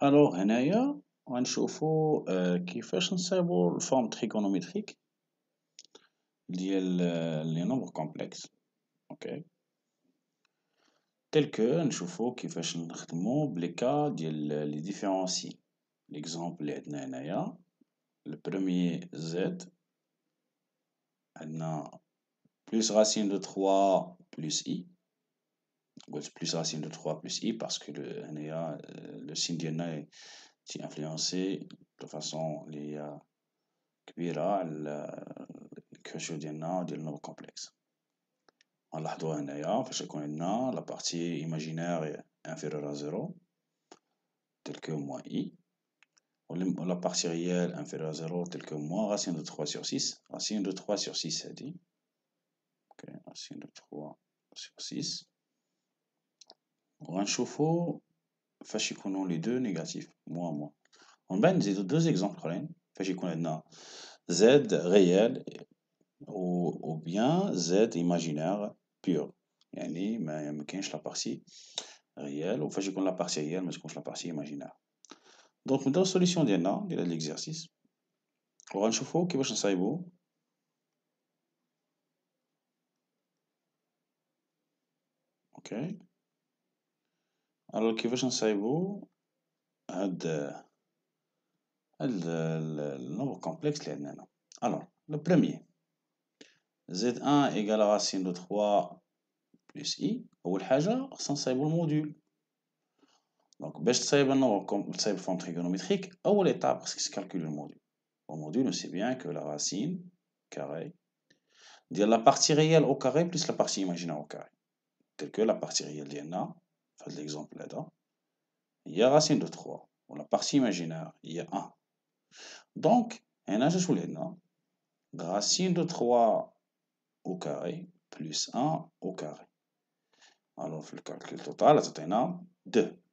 الوغ هنايا غنشوفو كيفاش نصايبو الفورم تريغونومتريك ديال لي نومبر كومبلكس. اوكي، تيل كو نشوفو كيفاش نخدمو بلي كا ديال لي ديفيرونسي. ليكزومبل اللي عندنا هنايا البروميي زد عندنا بلس راسين دو 3 بلس اي. قلت بلس راسين دو 3 بلس اي باسكو هنايا لو سين ديالنا تي انفلونسي دو فاصون لي هي كبيرة على الكوشو ديالنا ديال النومبر كومبلكس. غنلاحظوها هنايا فاش يكون عندنا لا بارتي ايماجينير انفيريور ا زيرو تيل كو موان اي، و لا بارتي ريال انفيريور ا زيرو تيل كو موان راسين دو 3 sur 6. راسين دو 3 sur 6 هادي. اوكي، راسين دو 3 sur 6. وغنشوفو فاش يكونوا لي دو نيجاتيف موان موان. ومن بعد نزيدو دو زيكزامبل اخرين فاش يكون عندنا زد ريال ou bien Z imaginaire pur. يعني ما كاينش لا بارتي ريال، وفاش يكون لا بارتي ريال ما تكونش لا بارتي imaginaire. دونك نبداو السوليسيون ديالنا ديال هاد ليكزارسيس وغنشوفو كيفاش نصايبو. اوكي، الوغ كيفاش نصايبو هاد النومبر كومبلكس اللي عندنا هنا. الوغ لو بروميي Z1 égale racine de 3 plus i. أول حاجة خصنا نصايبو الموديول. دونك باش تصايب تصايب الفورم تريغونومتريك، أول étape خصك تكالكولي الموديول. الموديول on sait bien que la racine carrée ديال la partie réelle au carré plus la partie imaginaire au carré. Tel que la partie réelle ديالنا في هاد l'exemple هذا هي racine de 3 و la partie imaginaire هي 1. دونك هنا شنو عندنا؟ racine de 3 au carré plus 1 au carré. Alors في الكالكول توتال تعطينا 2.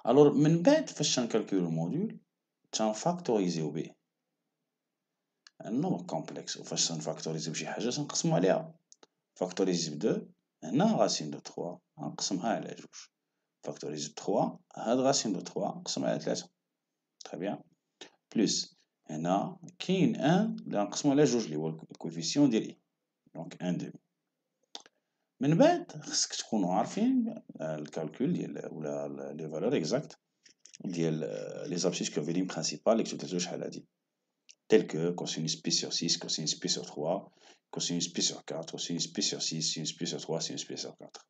الوغ من بعد فاش نكالكولو الموديول تنفاكتوريزيو به النومبر كومبلكس. وفاش تنفاكتوريزيو بشي حاجة تنقسمو عليها. فاكتوريزي ب 2 هنا راسين دو 3 غنقسمها على 2. فاكتوريزي ب 3 هاد راسين دو 3 نقسمها على 3. تري بيان. بلس هنا كاين 1 اللي غنقسمو على 2 اللي هو الكوفيسيون ديال اي. دونك 1 دومي. من بعد خصك تكونوا عارفين الكالكول ديال ولا لي فالور اكزاكت ديال لي زابسيس كوفيلين برينسيبال اللي كتبتو شحال هادي. tel que cosinus pi sur 6, cosinus pi sur 3, cosinus pi sur 4, cosinus pi sur 6, sinus pi sur 3, sinus pi sur 4.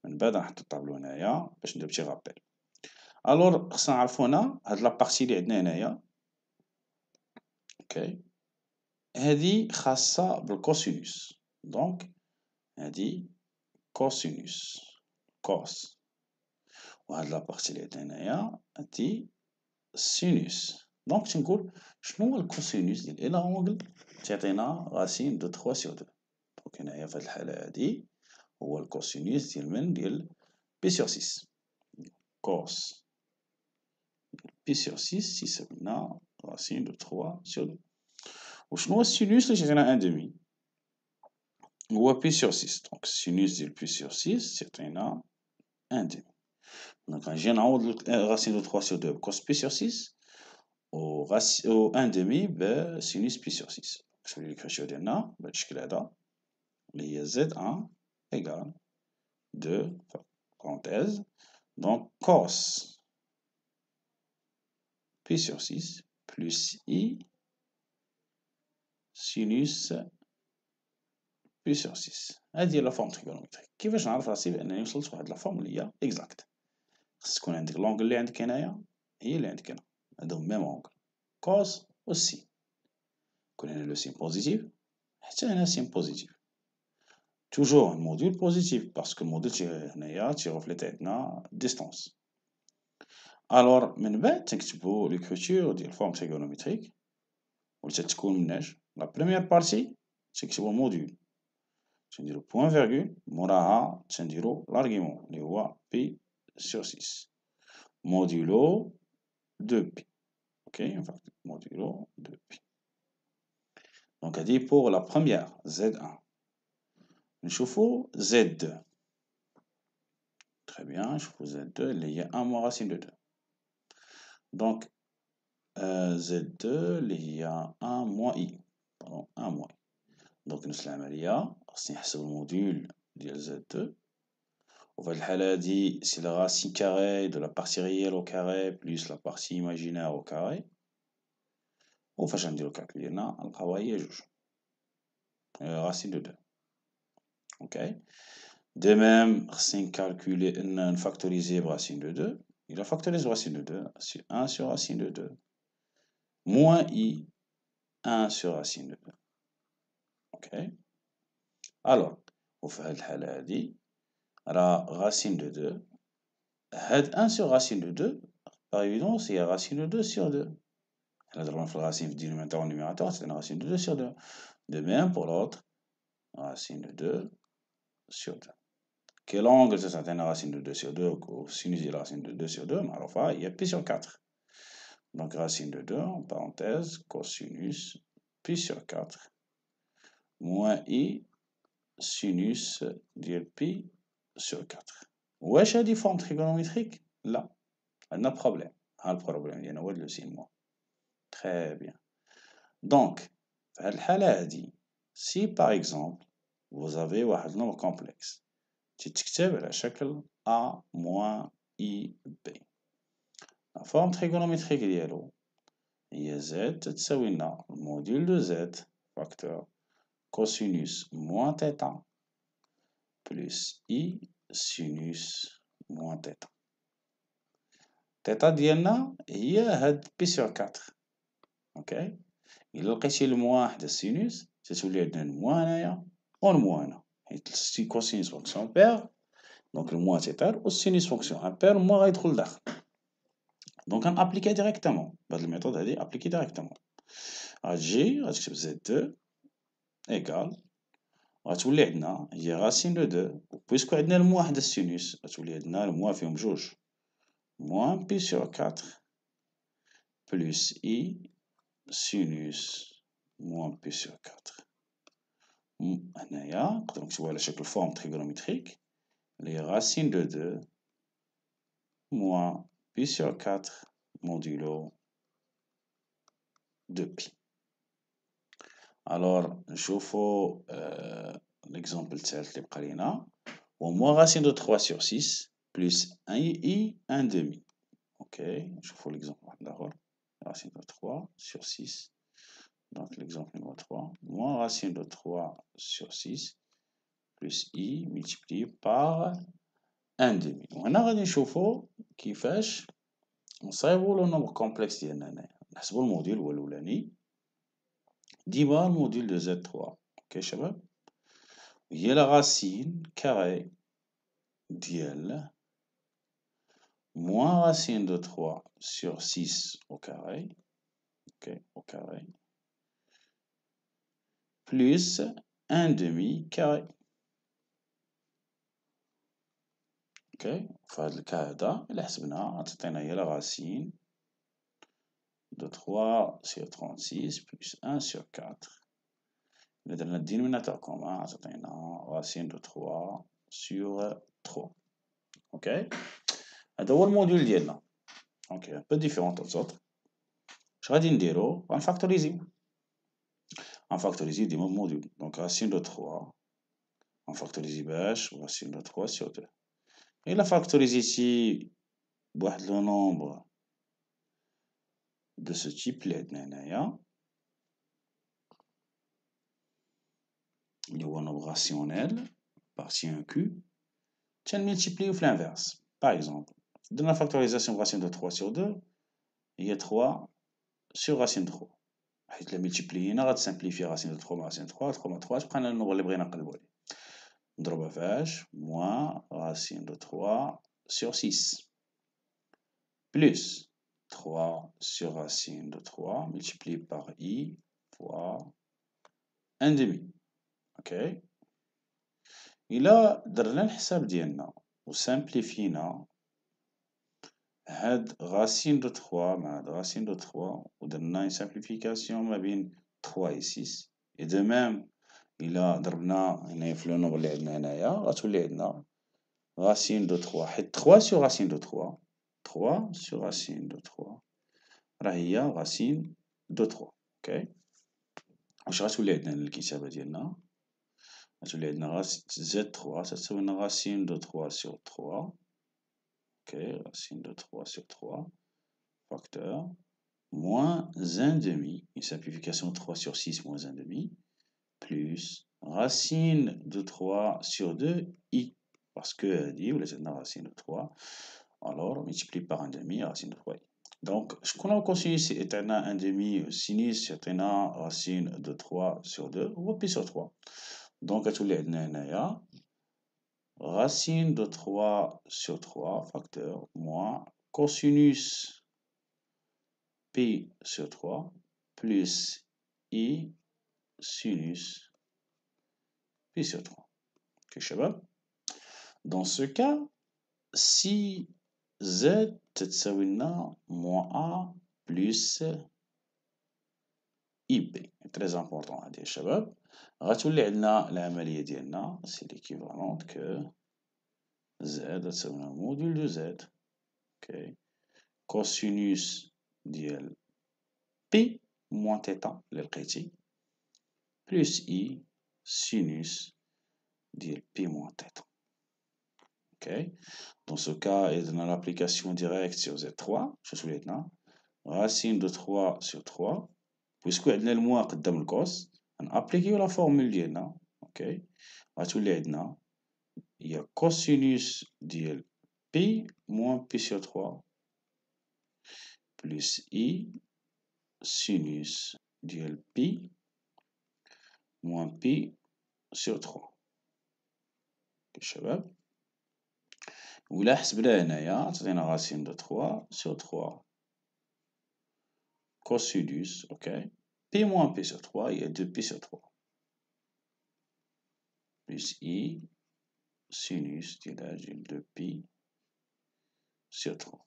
من بعد نحطو الطابلو هنايا باش ندير بشي رابيل. الوغ خصنا نعرفو هنا هاد لابارتي اللي عندنا هنايا. اوكي، هادي خاصة بالكوسينوس. دونك هادي كوسينوس كوس. وهاد لابارتي اللي عندنا هنايا هادي سينوس. دونك تنقول شنو هو الكوسينوس ديال إلا أونغل تعطينا راسين دو 3 sur 2. دونك هنايا في هاد الحالة هادي هو الكوسينوس ديال من ديال بي sur 6. كوس بي sur 6 تيساوينا راسين دو 3 sur 2. وشنو هو السينوس اللي تعطينا 1 دومي؟ هو بي sur 6. دونك السينوس ديال بي sur 6 تعطينا 1 دومي. دونك غنجي نعوض راسين دو 3 sur 2 بكوس بي sur 6 و 1 دومي بسينوس بي sur 6. نكتبو ليكريتور ديالنا بهاد الشكل هذا اللي هي Z1 égale 2 parenthèse donc cos pi sur 6 plus i sinus pi sur 6. هذه هي لا فورم تريغونومتريك. كيفاش نعرف راسي بانني وصلت لواحد لا فورم اللي هي اكزاكت؟ خص تكون عندك لونغل اللي عندك هنايا هي اللي عندك هنا، هادو ميم اونغل كوس و سين. يكون هنا لو سين بوزيتيف حتى هنا سين بوزيتيف. توجور الموديول بوزيتيف باسكو الموديول هنايا تيغوفليتي عندنا ديستونس. الوغ من بعد تنكتبو ليكريتور ديال فورم تريغونومتريك واللي تتكون مناش لا بروميير بارتي تنكتبو الموديول تنديرو بوان فيرغول موراها تنديرو لارغيمون اللي هو بي sur 6 modulo 2 pi. اوكي، modulo 2 pi. دونك هادي بوغ لا بروميير Z1. نشوفو Z2. Très bien, نشوفو Z2 اللي هي 1 moins racine de 2. Donc, Z2 اللي هي 1 moins I. Pardon, 1 moins I. Donc, نفس العملية خصني نحسب الموديول ديال Z2. وفي هاد الحالة هادي سي لا racine carrée de la partie réelle au carré plus la partie imaginaire au carré. وفاش نديرو الكالكول ديالنا نلقاوها هي جوج. racine de 2. Ok. De même, خصني نكالكولي نفاكتوريزي برacine de 2. Il a factorisé racine de 2, 1 sur racine de 2, moins I, 1 sur racine de 2. Ok. Alors, وفي هاد الحالة هادي راه racine de 2 هاد 1 sur racine de 2 par évidence هي racine de 2 sur 2. حنا ضربنا في الرacine في الدينوميناتور والنيميراتور تعطينا racine de 2 sur 2. De même pour l'autre, racine de 2 sur 2. Quel angle تعطينا racine de 2 sur 2 ou sinus de racine de 2 sur 2 معروفة هي pi sur 4. Donc racine de 2 en parenthèse cosinus pi sur 4 moins I sinus ديال pi sur 4. واش هادي forme trigonométrique؟ لا، عندنا بروبليم. ها البروبليم ديالنا هو هاد لو سين موان. Très bien. Donc في هاد الحالة هادي si par exemple vous avez واحد nombre complexe تتكتب على شكل A moins IB. La forme trigonométrique ديالو هي Z تساوي لنا الموديول دو Z facteur cosinus moins θ plus I sinus moins θ. θ ديالنا هي هاد بي سور 4. اوكي. إلا لقيتي الموا حدا السينوس تتولي عندنا الموا هنايا والموا هنا، حيت الكوسينوس فونكسيون بير دونك الموا تيطير والسينوس فونكسيون امبير الموا غيدخل لداخل. دونك غنابليكي ديريكتومون بهاد الميثود هادي. ابليكي ديريكتومون غتجي غتكتب Z2 ايكال غتولي عندنا هي راسين دو 2 وبويسكو عندنا الموا حدا السينوس غتولي عندنا الموا فيهم جوج موان بي سور 4 بلس اي سينوس موان بي سور 4. هنايا نقدرو نكتبو على شكل فورم تريغونوميتريك اللي هي راسين دو 2 موان بي سور 4 موdulo de pi. الوغ نشوفو ليكزومبل الثالث اللي بقى لينا هو موان راسين دو 3 sur 6 plus 1 i 1 demi. اوكي نشوفو ليكزومبل واحد لاخر racine de 3 sur 6. Donc l'exemple numéro 3, moins racine de 3 sur 6 plus i multiplié par 1 demi. وهنا غادي نشوفو كيفاش نصايبو لو نومبر كومبلكس ديالنا هنايا. نحسبو الموديل هو الاولاني ديما الموديل دو زد 3. اوكي شباب، هي لا راسين كاري ديال moins racine de 3 sur 6 au carré. Ok, au carré. Plus 1 demi carré. اوكي في هذا الكا هذا إلا حسبنا غتعطينا هي لا راسين دو 3 sur 36 plus 1 sur 4. إلا درنا الدينوميناتور كومان غتعطينا راسين دو 3 sur 3. اوكي هذا هو الموديول ديالنا. اوكي ان بو ديفيرون دو زوطر. اش غادي نديرو غنفاكتوريزيو. غنفاكتوريزيو ديما الموديول. دونك راسين دو 3 غنفاكتوريزي باش راسين دو 3 sur 2. إلا فاكتوريزيتي بواحد لو نومبر de ce type اللي عندنا هنايا اللي هو نومبر راسيونيل بارتي ان كيو تنملتيبليو في الانفيرس. باغ اكزومبل درنا فاكتوريزاسيون راسين دو 3 sur 2 هي 3 sur racine 3 حيت لا ملتيبلينا غتسامبليفي راسين دو 3 مع راسين 3 3 مع 3 تبقى لنا النومبر اللي بغينا نقلبو عليه. نضربها فاش موان راسين دو 3 sur 6 plus 3 sur racine de 3 multiplié par i fois 1 demi. ok. إلا درنا الحساب ديالنا وسامبليفينا هاد راسين دو 3 مع هاد راسين دو 3 ودرنا سامبليفيكاسيون ما بين 3 و 6 اي دو ميم إلا ضربنا هنايا في لو نومبر اللي عندنا هنايا غتولي عندنا راسين دو 3 حيت 3 sur racine de 3 3 sur racine de 3 راه هي غاسين دو 3. اوكي، واش غتولي عندنا الكتابة ديالنا؟ غتولي عندنا زد 3 تساوي لنا غاسين دو 3 سور 3. اوكي، غاسين دو 3 sur 3 facteur moins 1 demi, une simplification de 3 sur 6 moins 1 demi, plus racine de 3 sur 2 i, parce que dit, ou la racine de 3, alors on multiplie par 1 demi, racine de 3i. Donc, ce qu'on a cosinus est un demi, sinus est racine de 3 sur 2, ou pi sur 3. Donc, à tous les racine de 3 sur 3, facteur, moins cosinus P sur 3 plus I sinus P sur 3. Ok, شباب. Dans ce cas, si Z تساوي لنا moins A plus IB. Très important هذه يا شباب. غتولي عندنا العملية ديالنا سي l'équivalent que Z تساوي لنا موديل دو Z. Ok. Cosinus ديال P moins θ اللي لقيتي plus I sinus ديال P moins θ. Ok. Dans ce cas, et dans l'application directe sur Z3, je suis maintenant racine de 3 sur 3, puisque عندنا الموا قدام الكوس, نابليكيو la formule ديالنا. Ok. غتولي عندنا هي cosinus ديال P moins P sur 3 plus I sinus ديال P moins P sur 3. شباب، ولا حسبنا هنايا تعطينا racine de 3 sur 3 cosinus, ok, P moins P sur 3, il y a 2P sur 3 plus I sinus ديال 2P sur 3.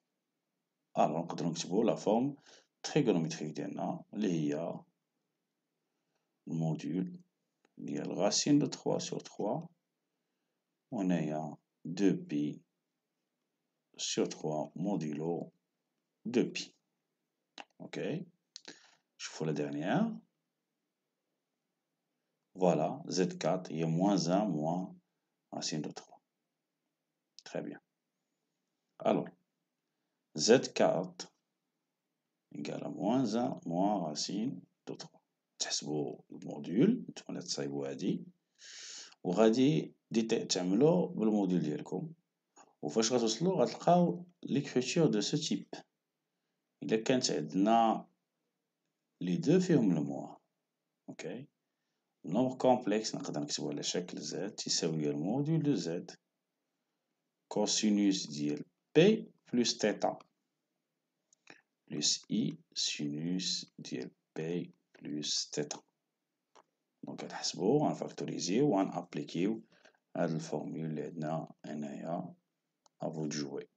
alors نقدرو نكتبو la forme trigonométrique ديالنا اللي هي الموديول ديال racine de 3 sur 3 وهنايا 2P sur 3 modulo 2P. Ok, je fais la dernière. Voilà, Z4, il y a moins 1 moins racine de 3. Très bien. Alors, Z4 égale à moins 1 moins racine de 3. تحسبوا الموديول نتوما تصايبوا هادي وغادي تعملوا بالموديل ديالكم وفاش غتوصلوا غتلقاو ليكريتور دو سو تيب. إلا كانت عندنا لي دو فيهم الموا. اوكي، نومبر كومبلكس نقدر نكتبو على شكل زد تساوي الموديول دو زد كوسينوس ديال بي بلس تيتا بلس اي سينوس ديال بي بلس تيتا. دونك غنحسبو غنفاكتوريزيو وغنابليكيو هاد الفورمول اللي عندنا هنايا. افو دو جوي.